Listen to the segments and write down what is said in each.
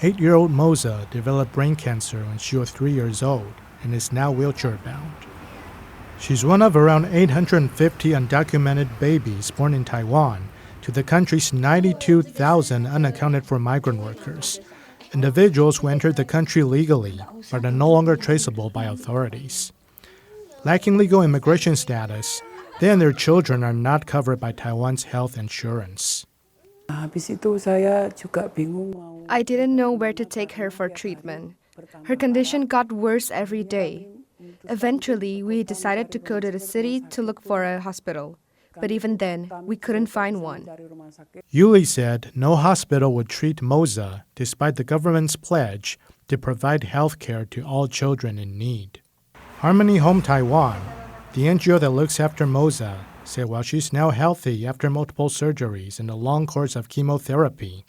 8-year-old Moza developed brain cancer when she was 3 years old and is now wheelchair-bound. She's one of around 850 undocumented babies born in Taiwan to the country's 92,000 unaccounted-for migrant workers, individuals who entered the country legally but are no longer traceable by authorities. Lacking legal immigration status, they and their children are not covered by Taiwan's health insurance. I didn't know where to take her for treatment. Her condition got worse every day. Eventually, we decided to go to the city to look for a hospital. But even then, we couldn't find one. Yuli said no hospital would treat Moza despite the government's pledge to provide health care to all children in need. Harmony Home Taiwan, the NGO that looks after Moza, said while she's now healthy after multiple surgeries and a long course of chemotherapy,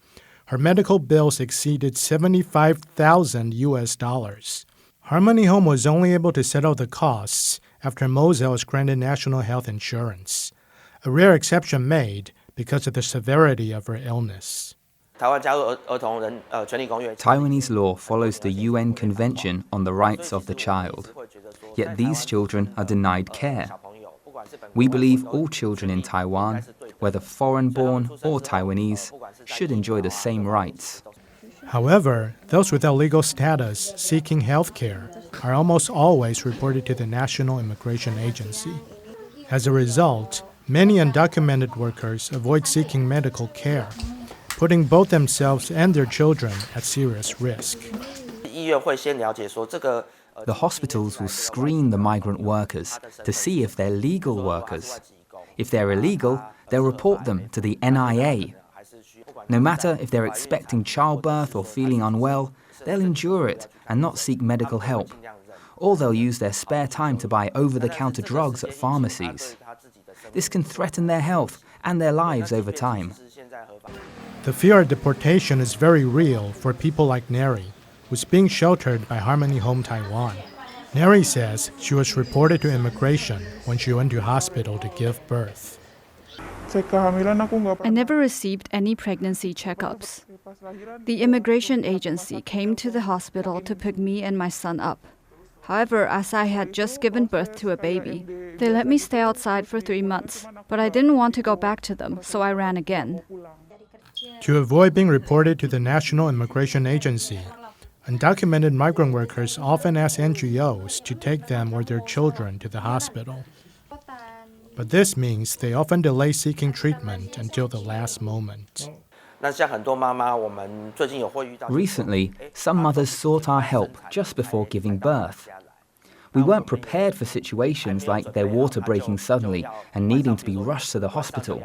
her medical bills exceeded $75,000. Harmony Home was only able to settle the costs after Moza was granted national health insurance, a rare exception made because of the severity of her illness. Taiwanese law follows the UN Convention on the Rights of the Child, yet these children are denied care. We believe all children in Taiwan, whether foreign-born or Taiwanese, should enjoy the same rights. However, those without legal status seeking health care are almost always reported to the National Immigration Agency. As a result, many undocumented workers avoid seeking medical care, putting both themselves and their children at serious risk. The hospitals will screen the migrant workers to see if they're legal workers. If they're illegal, they'll report them to the NIA. No matter if they're expecting childbirth or feeling unwell, they'll endure it and not seek medical help. Or they'll use their spare time to buy over-the-counter drugs at pharmacies. This can threaten their health and their lives over time. The fear of deportation is very real for people like Neri, who's being sheltered by Harmony Home Taiwan. Neri says she was reported to immigration when she went to hospital to give birth. I never received any pregnancy checkups. The immigration agency came to the hospital to pick me and my son up. However, as I had just given birth to a baby, they let me stay outside for 3 months, but I didn't want to go back to them, so I ran again. To avoid being reported to the National Immigration Agency, undocumented migrant workers often ask NGOs to take them or their children to the hospital. But this means they often delay seeking treatment until the last moment. Recently, some mothers sought our help just before giving birth. We weren't prepared for situations like their water breaking suddenly and needing to be rushed to the hospital.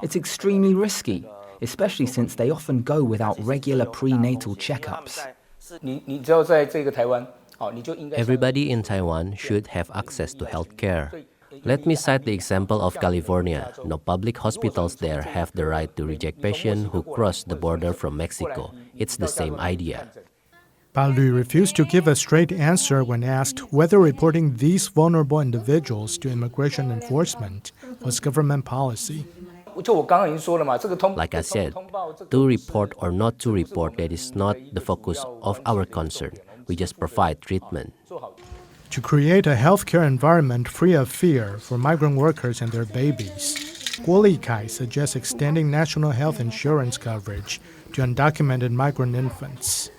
It's extremely risky, especially since they often go without regular prenatal checkups. Everybody in Taiwan should have access to health care. Let me cite the example of California. No public hospitals there have the right to reject patients who cross the border from Mexico. It's the same idea. Ba Lu refused to give a straight answer when asked whether reporting these vulnerable individuals to immigration enforcement was government policy. Like I said, to report or not to report, that is not the focus of our concern. We just provide treatment. To create a healthcare environment free of fear for migrant workers and their babies, Guo Likai suggests extending national health insurance coverage to undocumented migrant infants.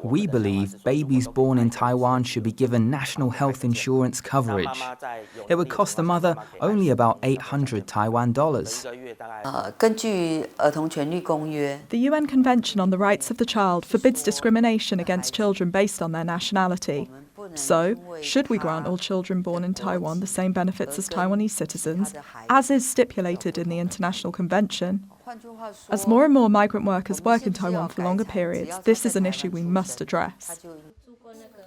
We believe babies born in Taiwan should be given national health insurance coverage. It would cost the mother only about 800 Taiwan dollars. The UN Convention on the Rights of the Child forbids discrimination against children based on their nationality. So, should we grant all children born in Taiwan the same benefits as Taiwanese citizens, as is stipulated in the International Convention? As more and more migrant workers work in Taiwan for longer periods, this is an issue we must address.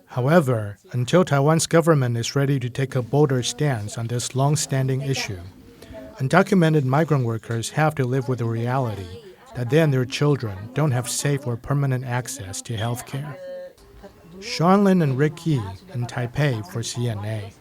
However, until Taiwan's government is ready to take a bolder stance on this long-standing issue, undocumented migrant workers have to live with the reality that they and their children don't have safe or permanent access to health care. Sean Lin and Rick Yi in Taipei for CNA.